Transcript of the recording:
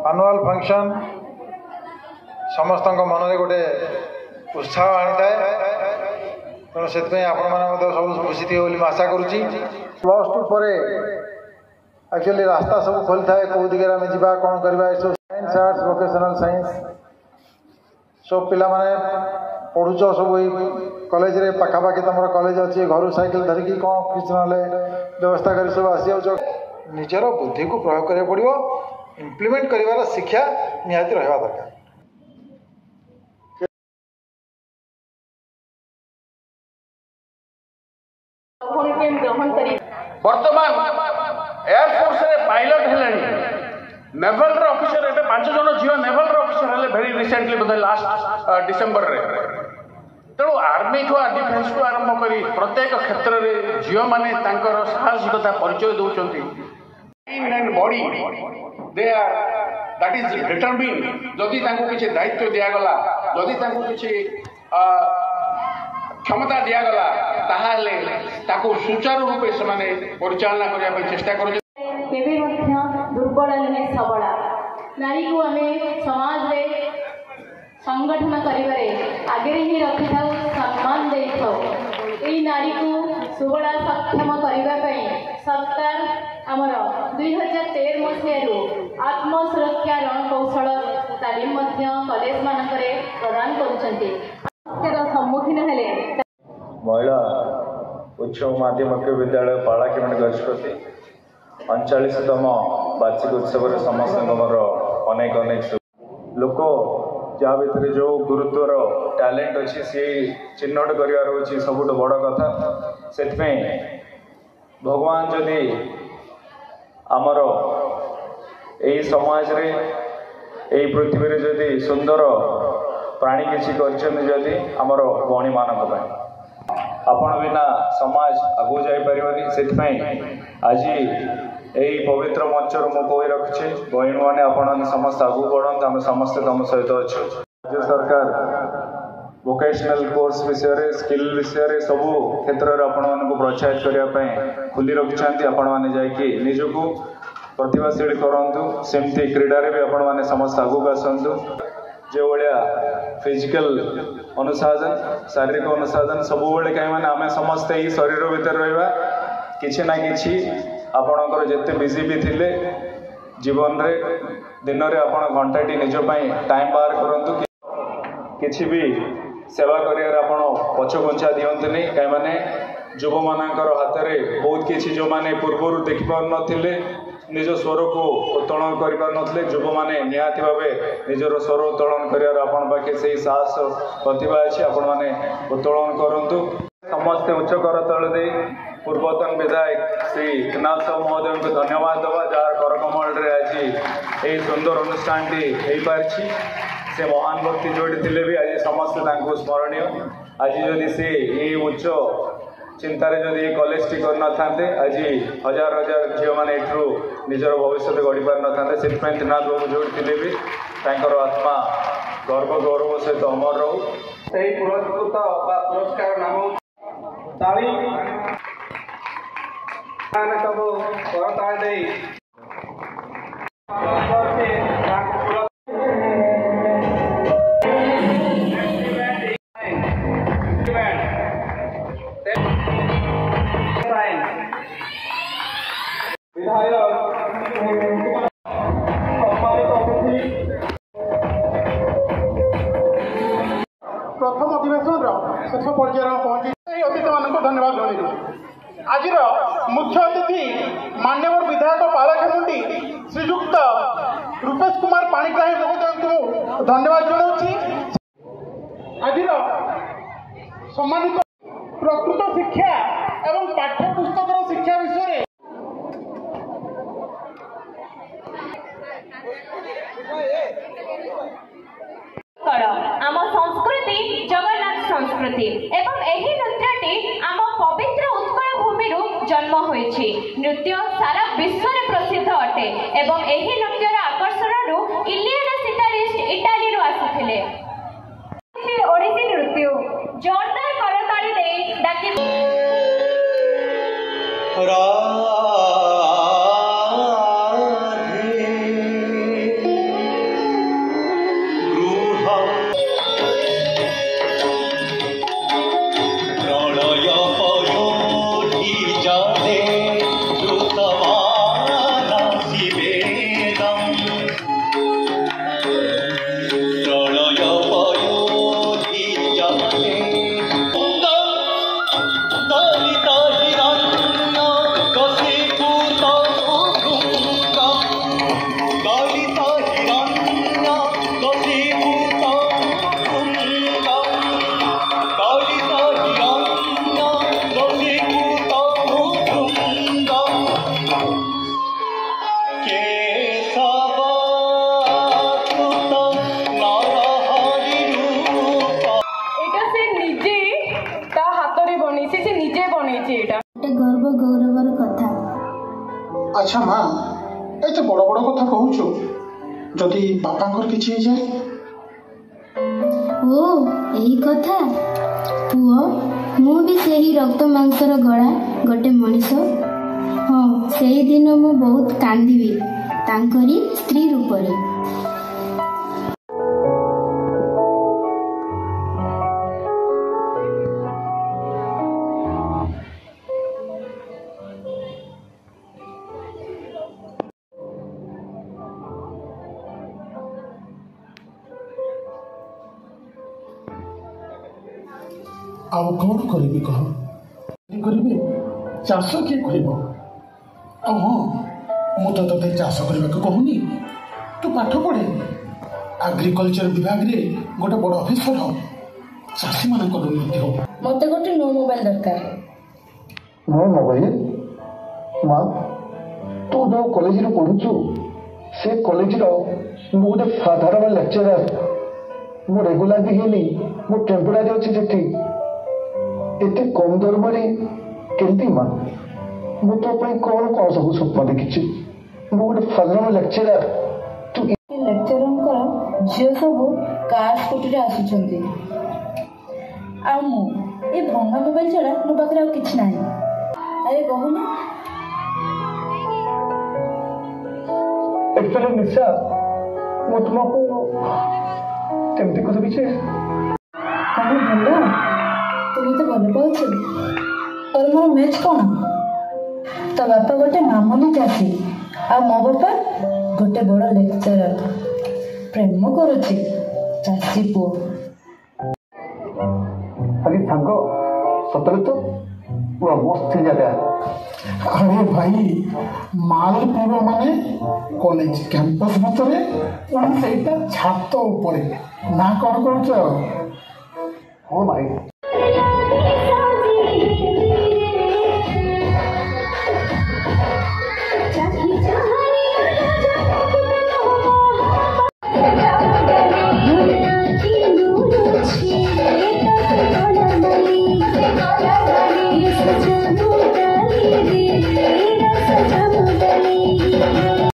Annual function समस्त मन में गोटे उत्साह आनी थाए तेणु से सब खुशी थी आशा करुँची। +2 पर एक्चुअली रास्ता सब खोली थाए कौ दिगरे आम जा कौन करवा साइंस आर्ट्स वोकेशनल साइंस सब पिला माने पढ़ुच सब कॉलेज रे पाखापाखि तुम कॉलेज अच्छी घर साइकिल धरिकी कौन किसी ना व्यवस्था कर सब आसी निजर बुद्धि को प्रयोग करा पड़ो इम्प्लीमेंट कर शिक्षा निहाती रहा दरकार। वर्तमान एयरफोर्स रे पायलट हेले नेवल रे ऑफिसर ए 5 जन झियो नेवल रे ऑफिसर हेले वेरी रिसेंटली बोधे लास्ट डिसेंबर रे। तेणु आर्मी ठू डिफेन्स ठू आरंभ करी प्रत्येक क्षेत्र में झील मैंने साहसिकता परिचय दौरान and body they are that is determine जदि किसी दायित्व दिगला जदि किसी क्षमता दिगला ताकू सुचारू रूपे से परिचालना करने चेष्टा कर दुर्बल नुहे सबला नारी को आम समाज में संगठन करिबारे आगे ही रखि था सम्मान दे नारी को सुबला सक्षम करने सरकार आमर 2013 मसीह आत्मसुरक्षा रणकौशल तालीम कॉलेज मानक प्रदान कर सम्मुखीन हेले। महिला उच्च माध्यमिक विद्यालय पाड़ाकिरण गजपति 39तम वार्षिक उत्सव समस्त मोर अनेक अनेक लोक जहाँ भितर जो गुरुत्वर टैलेंट अच्छी सी चिन्हट करार हूँ सबुठ बड़ कथा से भगवान जदि आमर यही समाज रे यही पृथ्वी रे जदि सुंदर प्राणी किसी करछन्ति आमर भौणी मानक आपण बिना समाज आगू जापरि से आज यही पवित्र मंचर मु कही रखी बहन मैंने आपण समस्त आगू बढ़त आम समस्त तुम सहित अच्छे। राज्य सरकार वोकेशनल कोर्स विषय स्किल विषय सबू क्षेत्र में आपण प्रोत्साहित करने खुली रखिंट आपण मैंने जाकि निजक प्रतिभाशील करूँ सेमती क्रीडा भी आपण मैंने समस्त आगू आसतु जो भाया फिजिकल अनुसाधन शारीरिक अनुसाधन सब कहीं आम समस्ते ही शरीर भितर रहा किसी ना कि आपणकर जिते बिजी भी थिले जीवन रे दिन रे आपण घंटाटी निजपाई टाइम बाहर करूँ किसी भी सेवा करियर आपण पछघुंचा दिंतुनि कहीं युव मानकर हाथ में बहुत किसी जो मैंने पूर्वर देखिपार नथिले निज स्वर को उत्तोलन कर युव मैंने निहाती भाव निजर स्वर उत्तोलन कर पाखे से साहस प्रतिभा अच्छी आपण मैंने उत्तोलन करूँ समस्ते उच्च कर तले दे पूर्वतन विधायक श्री नाथ साहू महोदय को धन्यवाद दवा जार करकमल आज यही सुंदर अनुष्ठान टी पारी से महान व्यक्ति जोड़ी थे भी आज समस्ते स्मरणीय आज जदि से ये उच्च चिंतार जदि ये कॉलेज टी कर नथांते आज हजार हजार झील मैंने निजर भविष्य गढ़ी पार नथांते से त्रिनाथ बाबू जोड़ी थे भी तांकर आत्मा गर्व गौरव सहित अमर रहू से पुरस्कृत पुरस्कार नाम ताली सब करताल दे प्रथम अधिवेशन शेष पर्यायर पहुंची अतिथि मान धन्यवाद जन आज मुख्य अतिथि मान्यवर विधायक पालाखेमुंडी श्रीजुक्त रूपेश कुमार पाणिग्राही महोदय को धन्यवाद जनाऊँगी। आज सम्मानित प्रकृत शिक्षा एवं पाठ्यपुस्तक शिक्षा विषय आम संस्कृति जगन्नाथ संस्कृति एवं एही नृत्यटी आम पवित्र उत्कल भूमि जन्म होइछि। नृत्य सारा विश्व में प्रसिद्ध अटे एवं एही नृत्यर आकर्षण इलियना सितारिस्ट इटाली आसीथिले। ओडिसी नृत्य जोरदार करताली दे डाकी ଶୁଣିଛି ଏଇଟା ଗୋଟେ ଗର୍ବ ଗୌରବର କଥା। ଆଚ୍ଛା ମା, ଏତେ ବଡ଼ ବଡ଼ କଥା କହୁଛୁ, ଯଦି ବାପାଙ୍କର କିଛି ହେଇଯାଏ? ଓ ଏଇ କଥା। ପୁଅ, ମୁଁ ବି ସେହି ରକ୍ତ ମାଂସର ଗଳା ଗୋଟେ ମଣିଷ। ହଁ, ସେଇଦିନ ମୁଁ ବହୁତ କାନ୍ଦିବି ତାଙ୍କରି ସ୍ତ୍ରୀ ରୂପରେ। ଆଉ କ'ଣ କରିବି କହ? କରିବି ଚାଷ କିଏ କରିବ? ଆଉ ହଁ, ମୁଁ ତ ତତେ ଚାଷ କରିବାକୁ କହୁନି, ତୁ ପାଠ ପଢ଼େ, ଆଗ୍ରିକଲଚର ବିଭାଗରେ ଗୋଟେ ବଡ଼ ଅଫିସର ହ, ଚାଷୀମାନଙ୍କର ଉନ୍ନତି ହବ। ମତେ ଗୋଟେ ନୂଆ ମୋବାଇଲ ଦରକାର। ନୂଆ ମୋବାଇଲ? ମା, ତୁ ଯୋଉ କଲେଜରେ ପଢୁଛୁ ସେ କଲେଜର ମୁଁ ଗୋଟେ ସାଧାରଣ ଲେକ୍ଚରର। ମୁଁ ରେଗୁଲାର ବି ହେଇନି, ମୁଁ ଟେମ୍ପୋରାରୀ ଅଛି ସେଠି। ଏତେ କମ୍ ଦରମାରେ କେମିତି ମା? ମୁଁ ତୋ ପାଇଁ କ'ଣ କ'ଣ ସବୁ ସ୍ୱପ୍ନ ଦେଖିଛି। ମୁଁ ଗୋଟେ ସାଧାରଣ ଲେକ୍ଚରର। ତୁ ଲେକ୍ଚରଙ୍କର ଝିଅ ସବୁ କାର୍ ସ୍କୁଟିରେ ଆସୁଛନ୍ତି, ଆଉ ମୁଁ ଏ ଭଙ୍ଗା ମୋବାଇଲ ଛଡ଼ା ମୋ ପାଖରେ ଆଉ କିଛି ନାହିଁ। ଆରେ କହୁନ। ଏକ୍ଚୁଆଲି ନିଶା, ମୁଁ ତୁମକୁ କେମିତି କହିବି ଯେ କ'ଣ ଭଲ? ତୁ ମତେ ଭଲ ପାଉଛୁ? ତୋର ମୋର ମ୍ୟାଚ୍ କ'ଣ? ତୋ ବାପା ଗୋଟେ ମାମୁଲି ଚାଷୀ, ଆଉ ମୋ ବାପା ଗୋଟେ ବଡ଼ ଲେକ୍ଚରର। ପ୍ରେମ କରୁଛି ଚାଷୀ ପୁଅ। ଆରେ ସାଙ୍ଗ, ସତରେ ତ ପୁରା ମସ୍ତ ଜାଗା। ଆରେ ଭାଇ, ମାଲପୁର ମାନେ କଲେଜ କ୍ୟାମ୍ପସ ଭିତରେ, ସେଇଟା ଛାତ ଉପରେ। ନା କ'ଣ କହୁଛ? ହଁ ଭାଇ।